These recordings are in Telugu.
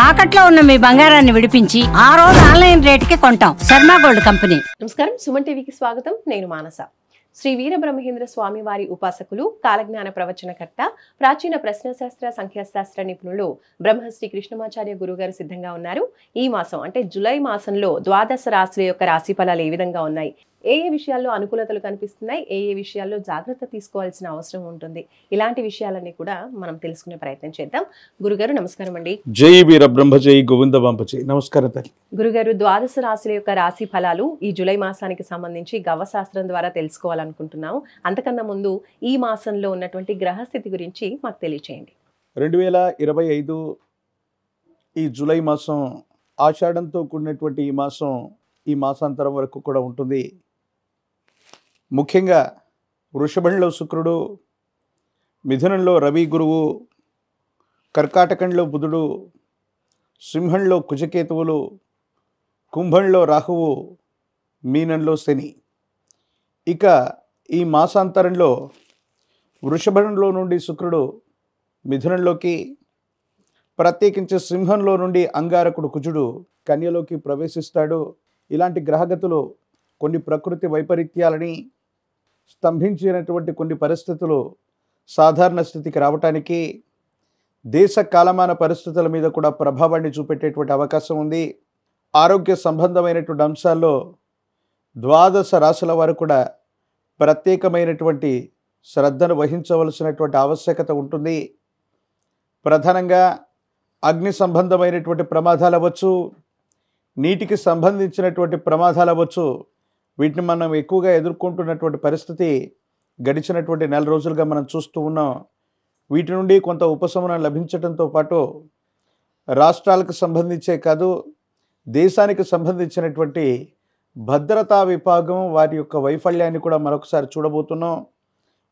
తాకట్లో ఉన్న మీ బంగారాన్ని విడిపించి ఆ రోజు ఆన్లైన్ రేటుకి కొంటాం. Sharma gold company. నమస్కారం, సుమన్ టీవీకి స్వాగతం. నేను మానస. శ్రీ వీరబ్రహ్మేంద్ర స్వామి వారి ఉపాసకులు, కాలజ్ఞాన ప్రవచనకర్త, ప్రాచీన ప్రశ్నశాస్త్ర సంఖ్యాశాస్త్ర నిపుణులు బ్రహ్మశ్రీ కృష్ణమాచార్య గురుగారు సిద్ధంగా ఉన్నారు. ఈ మాసం అంటే జూలై మాసంలో ద్వాదశ రాశుల యొక్క రాశి ఫలాలు ఏ విధంగా ఉన్నాయి, ఏ విషయాల్లో అనుకూలతలు కనిపిస్తున్నాయి, ఏ విషయాల్లో జాగ్రత్త తీసుకోవాల్సిన అవసరం ఉంటుంది, ఇలాంటి విషయాలన్నీ కూడా మనం తెలుసుకునే ప్రయత్నం చేద్దాం. గురుగారు నమస్కారం అండి. జై వీరబ్రహ్మ జై గోవింద బాంపజీ. నమస్కారం తల్లి. గురుగారు, ద్వాదశ రాశుల యొక్క రాశి ఫలాలు ఈ జూలై మాసానికి సంబంధించి గవ్వశాస్త్రం ద్వారా తెలుసుకోవాలనుకుంటున్నాము. అంతకన్నా ముందు ఈ మాసంలో ఉన్నటువంటి గ్రహస్థితి గురించి మాకు తెలియచేయండి. 2025 ఈ జూలై మాసం ఆషాఢంతో కూడినటువంటి ఈ మాసాంతరం వరకు కూడా ఉంటుంది. ముఖ్యంగా వృషభంలో శుక్రుడు, మిథునంలో రవి గురువు, కర్కాటకంలో బుధుడు, సింహంలో కుజకేతువులు, కుంభంలో రాహువు, మీనంలో శని. ఇక ఈ మాసాంతరంలో వృషభంలో నుండి శుక్రుడు మిథునంలోకి, ప్రత్యేకించి సింహంలో నుండి అంగారకుడు కుజుడు కన్యలోకి ప్రవేశిస్తాడు. ఇలాంటి గ్రహగతులు కొన్ని ప్రకృతి వైపరీత్యాలని, స్తంభించినటువంటి కొన్ని పరిస్థితులు సాధారణ స్థితికి రావటానికి, దేశ కాలమాన పరిస్థితుల మీద కూడా ప్రభావాన్ని చూపెట్టేటువంటి అవకాశం ఉంది. ఆరోగ్య సంబంధమైనటువంటి అంశాల్లో ద్వాదశ రాశుల వారు కూడా ప్రత్యేకమైనటువంటి శ్రద్ధను వహించవలసినటువంటి ఆవశ్యకత ఉంటుంది. ప్రధానంగా అగ్ని సంబంధమైనటువంటి ప్రమాదాలు అవ్వచ్చు, నీటికి సంబంధించినటువంటి ప్రమాదాలు అవ్వచ్చు. వీటిని మనం ఎక్కువగా ఎదుర్కొంటున్నటువంటి పరిస్థితి గడిచినటువంటి నెల రోజులుగా మనం చూస్తూ ఉన్నాం. వీటి నుండి కొంత ఉపశమనం లభించడంతో పాటు రాష్ట్రాలకు సంబంధించే కాదు, దేశానికి సంబంధించినటువంటి భద్రతా విభాగం వారి యొక్క వైఫల్యాన్ని కూడా మరొకసారి చూడబోతున్నాం.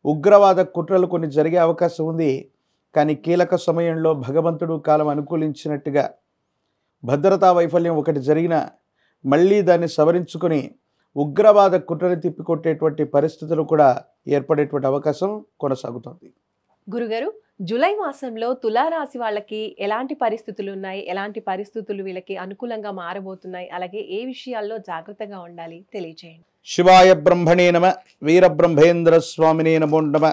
ఉగ్రవాద కుట్రలు కొన్ని జరిగే అవకాశం ఉంది. కానీ కీలక సమయంలో భగవంతుడు కాలం అనుకూలించినట్టుగా భద్రతా వైఫల్యం ఒకటి జరిగిన మళ్ళీ దాన్ని సవరించుకొని ఉగ్రవాద కుట్రని తిప్పికొట్టేటువంటి పరిస్థితులు కూడా ఏర్పడేటువంటి అవకాశం కొనసాగుతుంది. గురుగారు, జూలై మాసంలో తులారాశి వాళ్ళకి ఎలాంటి పరిస్థితులు ఉన్నాయి, ఎలాంటి పరిస్థితులు వీళ్ళకి అనుకూలంగా మారబోతున్నాయి, అలాగే ఏ విషయాల్లో జాగ్రత్తగా ఉండాలి తెలియచేయండి. శివాయ బ్రహ్మణే నమ, వీరబ్రహ్మేంద్ర స్వామినే నమో నమ.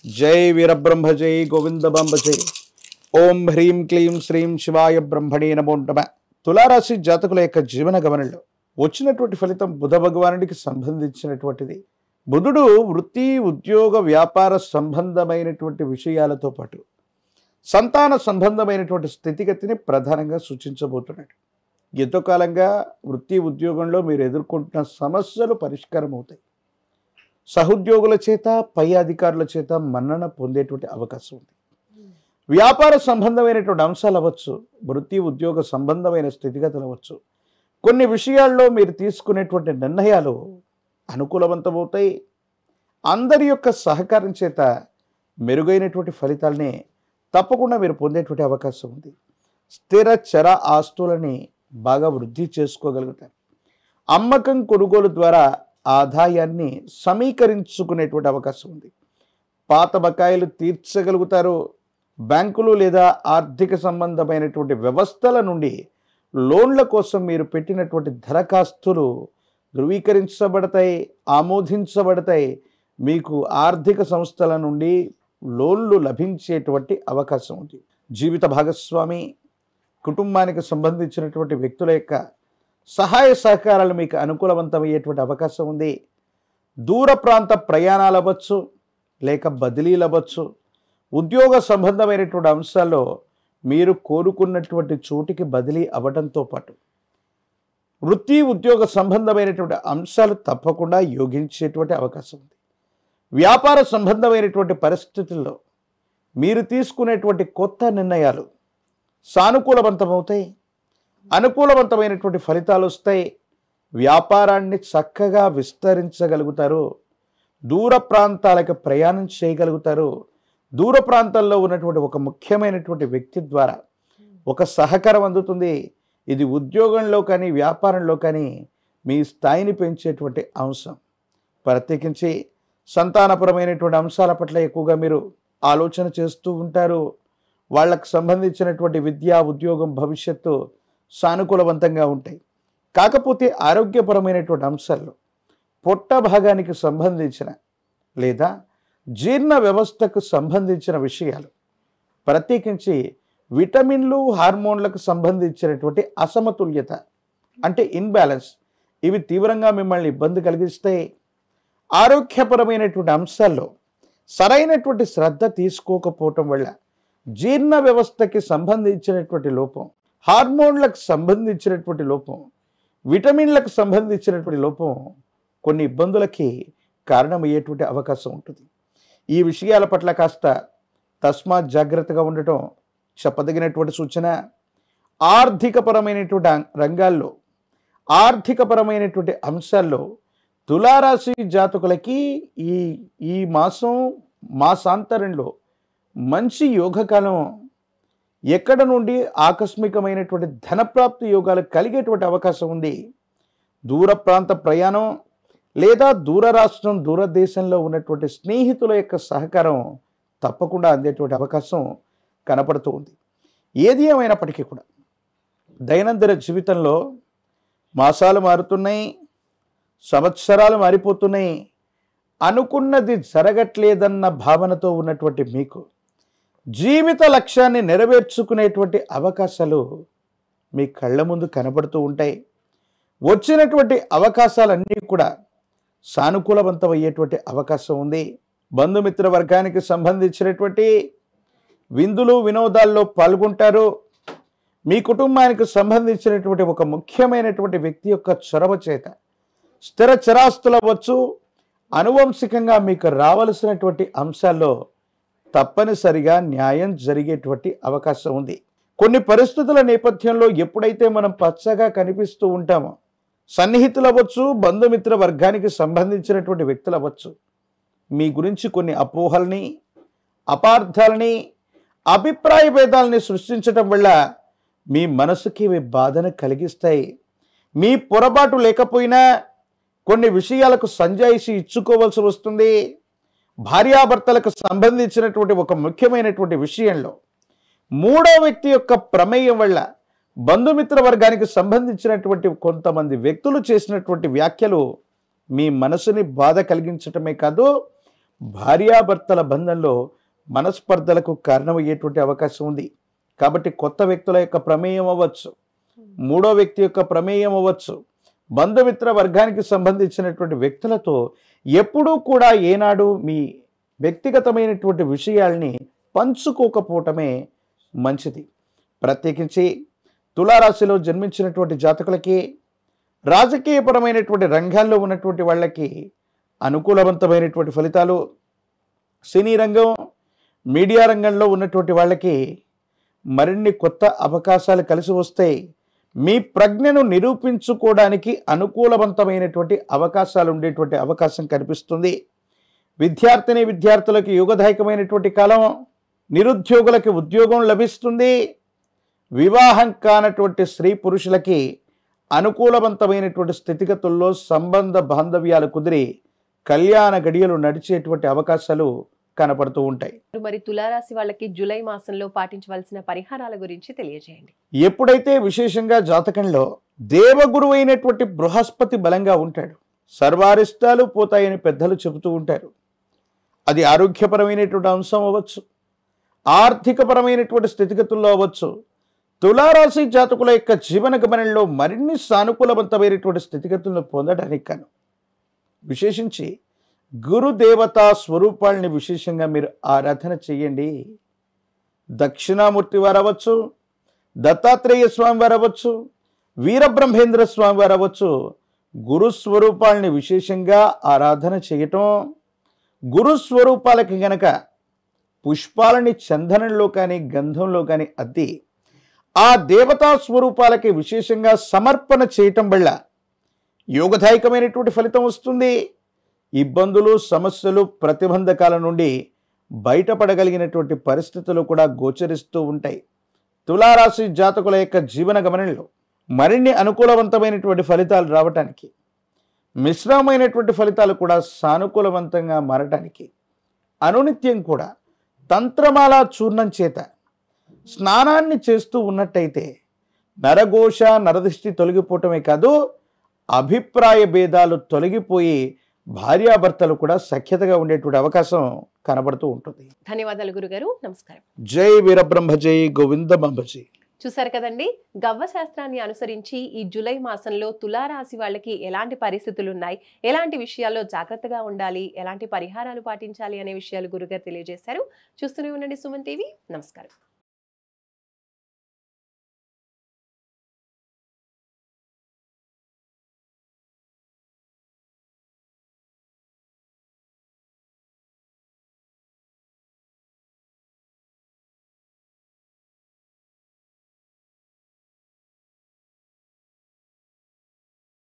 జై వీరబ్రహ్మ జై గోవింద బాంబ జై. ఓం హ్రీం క్లీం శ్రీం శివాయ బ్రహ్మణే నమో నమ. తులారాశి జాతకుల యొక్క జీవన గమనంలో వచ్చినటువంటి ఫలితం బుధ భగవానుడికి సంబంధించినటువంటిది. బుధుడు వృత్తి, ఉద్యోగ, వ్యాపార సంబంధమైనటువంటి విషయాలతో పాటు సంతాన సంబంధమైనటువంటి స్థితిగతిని ప్రధానంగా సూచించబోతున్నాడు. ఎంతో కాలంగా వృత్తి, ఉద్యోగంలో మీరు ఎదుర్కొంటున్న సమస్యలు పరిష్కారం అవుతాయి. సహోద్యోగుల చేత, పై అధికారుల చేత మన్నన పొందేటువంటి అవకాశం ఉంది. వ్యాపార సంబంధమైనటువంటి అంశాలు అవ్వచ్చు, వృత్తి ఉద్యోగ సంబంధమైన స్థితిగతులు అవ్వచ్చు. కొన్ని విషయాల్లో మీరు తీసుకునేటువంటి నిర్ణయాలు అనుకూలవంతమవుతాయి. అందరి యొక్క సహకారం చేత మెరుగైనటువంటి ఫలితాలని తప్పకుండా మీరు పొందేటువంటి అవకాశం ఉంది. స్థిర చర ఆస్తులని బాగా వృద్ధి చేసుకోగలుగుతారు. అమ్మకం, కొనుగోలు ద్వారా ఆదాయాన్ని సమీకరించుకునేటువంటి అవకాశం ఉంది. పాత బకాయిలు తీర్చగలుగుతారు. బ్యాంకులు లేదా ఆర్థిక సంబంధమైనటువంటి వ్యవస్థల నుండి లోన్ల కోసం మీరు పెట్టినటువంటి దరఖాస్తులు ధృవీకరించబడతాయి, ఆమోదించబడతాయి. మీకు ఆర్థిక సంస్థల నుండి లోన్లు లభించేటువంటి అవకాశం ఉంది. జీవిత భాగస్వామి, కుటుంబానికి సంబంధించినటువంటి వ్యక్తుల యొక్క సహాయ సహకారాలు మీకు అనుకూలవంతమయ్యేటువంటి అవకాశం ఉంది. దూర ప్రాంత ప్రయాణాలు అవ్వచ్చు, లేక బదిలీలు అవ్వచ్చు. ఉద్యోగ సంబంధమైనటువంటి అంశాల్లో మీరు కోరుకున్నటువంటి చోటికి బదిలీ అవ్వడంతో పాటు వృత్తి, ఉద్యోగ సంబంధమైనటువంటి అంశాలు తప్పకుండా యోగించేటువంటి అవకాశం ఉంది. వ్యాపార సంబంధమైనటువంటి పరిస్థితుల్లో మీరు తీసుకునేటువంటి కొత్త నిర్ణయాలు సానుకూలవంతమవుతాయి. అనుకూలవంతమైనటువంటి ఫలితాలు వస్తాయి. వ్యాపారాన్ని చక్కగా విస్తరించగలుగుతారు. దూర ప్రాంతాలకు ప్రయాణం చేయగలుగుతారు. దూర ప్రాంతాల్లో ఉన్నటువంటి ఒక ముఖ్యమైనటువంటి వ్యక్తి ద్వారా ఒక సహకారం అందుతుంది. ఇది ఉద్యోగంలో కానీ వ్యాపారంలో కానీ మీ స్థాయిని పెంచేటువంటి అంశం. ప్రత్యేకించి సంతానపరమైనటువంటి అంశాల పట్ల ఎక్కువగా మీరు ఆలోచన చేస్తూ ఉంటారు. వాళ్ళకు సంబంధించినటువంటి విద్య, ఉద్యోగం, భవిష్యత్తు సానుకూలవంతంగా ఉంటాయి. కాకపోతే ఆరోగ్యపరమైనటువంటి అంశాల్లో పొట్ట భాగానికి సంబంధించిన లేదా జీర్ణ వ్యవస్థకు సంబంధించిన విషయాలు, ప్రత్యేకించి విటమిన్లు, హార్మోన్లకు సంబంధించినటువంటి అసమతుల్యత అంటే ఇన్బ్యాలెన్స్, ఇవి తీవ్రంగా మిమ్మల్ని ఇబ్బంది కలిగిస్తాయి. ఆరోగ్యపరమైనటువంటి అంశాల్లో సరైనటువంటి శ్రద్ధ తీసుకోకపోవటం వల్ల జీర్ణ వ్యవస్థకి సంబంధించినటువంటి లోపం, హార్మోన్లకు సంబంధించినటువంటి లోపం, విటమిన్లకు సంబంధించినటువంటి లోపం కొన్ని ఇబ్బందులకి కారణమయ్యేటువంటి అవకాశం ఉంటుంది. ఈ విషయాల పట్ల కాస్త తస్మాత్ జాగ్రత్తగా ఉండటం చెప్పదగినటువంటి సూచన. ఆర్థికపరమైనటువంటి రంగాల్లో, ఆర్థికపరమైనటువంటి అంశాల్లో తులారాశి జాతకులకి ఈ మాసాంతరంలో మంచి యోగకాలం. ఎక్కడ నుండి ఆకస్మికమైనటువంటి ధనప్రాప్తి యోగాలు కలిగేటువంటి అవకాశం ఉంది. దూర ప్రాంత ప్రయాణం లేదా దూర రాష్ట్రం, దూరదేశంలో ఉన్నటువంటి స్నేహితుల యొక్క సహకారం తప్పకుండా అందేటువంటి అవకాశం కనపడుతూ ఉంది. ఏది ఏమైనప్పటికీ కూడా దైనందిన జీవితంలో మాసాలు మారుతున్నాయి, సంవత్సరాలు మారిపోతున్నాయి. అనుకున్నది జరగట్లేదన్న భావనతో ఉన్నటువంటి మీకు జీవిత లక్ష్యాన్ని నెరవేర్చుకునేటువంటి అవకాశాలు మీ కళ్ళ ముందు కనబడుతూ ఉంటాయి. వచ్చినటువంటి అవకాశాలన్నీ కూడా సానుకూలవంతమయ్యేటువంటి అవకాశం ఉంది. బంధుమిత్ర వర్గానికి సంబంధించినటువంటి విందులు, వినోదాల్లో పాల్గొంటారు. మీ కుటుంబానికి సంబంధించినటువంటి ఒక ముఖ్యమైనటువంటి వ్యక్తి యొక్క చొరవ చేత స్థిర చరాస్తులు అవ్వచ్చు, అనువంశికంగా మీకు రావలసినటువంటి అంశాల్లో తప్పనిసరిగా న్యాయం జరిగేటువంటి అవకాశం ఉంది. కొన్ని పరిస్థితుల నేపథ్యంలో ఎప్పుడైతే మనం పచ్చగా కనిపిస్తూ ఉంటామో, సన్నిహితులు అవ్వచ్చు, బంధుమిత్ర వర్గానికి సంబంధించినటువంటి వ్యక్తులు అవ్వచ్చు, మీ గురించి కొన్ని అపోహల్ని, అపార్థాలని, అభిప్రాయ భేదాలని సృష్టించడం వల్ల మీ మనసుకి బాధను కలిగిస్తాయి. మీ పొరపాటు లేకపోయినా కొన్ని విషయాలకు సంజాయిషి ఇచ్చుకోవాల్సి వస్తుంది. భార్యాభర్తలకు సంబంధించినటువంటి ఒక ముఖ్యమైనటువంటి విషయంలో మూడో వ్యక్తి యొక్క ప్రమేయం వల్ల బంధుమిత్ర వర్గానికి సంబంధించినటువంటి కొంతమంది వ్యక్తులు చేసినటువంటి వ్యాఖ్యలు మీ మనసుని బాధ కలిగించటమే కాదు, భార్యాభర్తల బంధంలో మనస్పర్ధలకు కారణమయ్యేటువంటి అవకాశం ఉంది. కాబట్టి కొత్త వ్యక్తుల యొక్క ప్రమేయం అవ్వచ్చు, మూడో వ్యక్తి యొక్క ప్రమేయం అవ్వచ్చు, బంధుమిత్ర వర్గానికి సంబంధించినటువంటి వ్యక్తులతో ఎప్పుడూ కూడా ఏనాడు మీ వ్యక్తిగతమైనటువంటి విషయాల్ని పంచుకోకపోవటమే మంచిది. ప్రత్యేకించి తులారాశిలో జన్మించినటువంటి జాతకులకి, రాజకీయపరమైనటువంటి రంగాల్లో ఉన్నటువంటి వాళ్ళకి అనుకూలవంతమైనటువంటి ఫలితాలు. సినీ రంగం, మీడియా రంగంలో ఉన్నటువంటి వాళ్ళకి మరిన్ని కొత్త అవకాశాలు కలిసి వస్తాయి. మీ ప్రజ్ఞను నిరూపించుకోవడానికి అనుకూలవంతమైనటువంటి అవకాశాలు ఉండేటువంటి అవకాశం కనిపిస్తుంది. విద్యార్థులకు యోగదాయకమైనటువంటి కాలం. నిరుద్యోగులకి ఉద్యోగం లభిస్తుంది. వివాహం కానటువంటి స్త్రీ పురుషులకి అనుకూలవంతమైనటువంటి స్థితిగతుల్లో సంబంధ బాంధవ్యాలు కుదిరి కళ్యాణ గడియలు నడిచేటువంటి అవకాశాలు కనపడుతూ ఉంటాయి. మరి తులారాశి వాళ్ళకి జూలై మాసంలో పాటించవలసిన పరిహారాల గురించి తెలియజేయండి. ఎప్పుడైతే విశేషంగా జాతకంలో దేవగురు అయినటువంటి బృహస్పతి బలంగా ఉంటాడు, సర్వారిష్టాలు పోతాయని పెద్దలు చెబుతూ ఉంటారు. అది ఆరోగ్యపరమైనటువంటి అంశం అవ్వచ్చు, ఆర్థికపరమైనటువంటి స్థితిగతుల్లో అవ్వచ్చు. తులారాశి జాతకుల యొక్క జీవన గమనంలో మరిన్ని సానుకూలవంతమైనటువంటి స్థితిగతులను పొందడానికి కాను విశేషించి గురుదేవతా స్వరూపాలని విశేషంగా మీరు ఆరాధన చేయండి. దక్షిణామూర్తి వారు అవ్వచ్చు, దత్తాత్రేయ స్వామి వారు అవ్వచ్చు, వీరబ్రహ్మేంద్ర స్వామి వారు అవ్వచ్చు. గురు స్వరూపాలని విశేషంగా ఆరాధన చేయటం, గురు స్వరూపాలకి గనక పుష్పాలని చందనంలో కానీ గంధంలో కానీ అద్ది ఆ దేవతా స్వరూపాలకి విశేషంగా సమర్పణ చేయటం వల్ల యోగదాయకమైనటువంటి ఫలితం వస్తుంది. ఇబ్బందులు, సమస్యలు, ప్రతిబంధకాల నుండి బయటపడగలిగినటువంటి పరిస్థితులు కూడా గోచరిస్తూ ఉంటాయి. తులారాశి జాతకుల యొక్క జీవన గమనంలో మరిన్ని అనుకూలవంతమైనటువంటి ఫలితాలు రావటానికి, మిశ్రమమైనటువంటి ఫలితాలు కూడా సానుకూలవంతంగా మారటానికి అనునిత్యం కూడా తంత్రమాల చూర్ణం చేత స్నానాన్ని చేస్తూ ఉన్నట్టయితే నరఘోష నరదృష్టి తొలగిపోవటమే కాదు, అభిప్రాయ భేదాలు తొలగిపోయి భార్యాభర్తలు కూడా సఖ్యతగా ఉండేటువంటి అవకాశం కనబడుతూ ఉంటుంది. ధన్యవాదాలు గురుగారు. నమస్కారం. జై వీరబ్రహ్మ జై గోవిందమాంబ జై. చూసారు కదండి, గవ్వ శాస్త్రాన్ని అనుసరించి ఈ జూలై మాసంలో తులారాశి వాళ్ళకి ఎలాంటి పరిస్థితులు ఉన్నాయి, ఎలాంటి విషయాల్లో జాగ్రత్తగా ఉండాలి, ఎలాంటి పరిహారాలు పాటించాలి అనే విషయాలు గురుగారు తెలియజేశారు. చూస్తూనే ఉండండి సుమన్ టీవీ. నమస్కారం.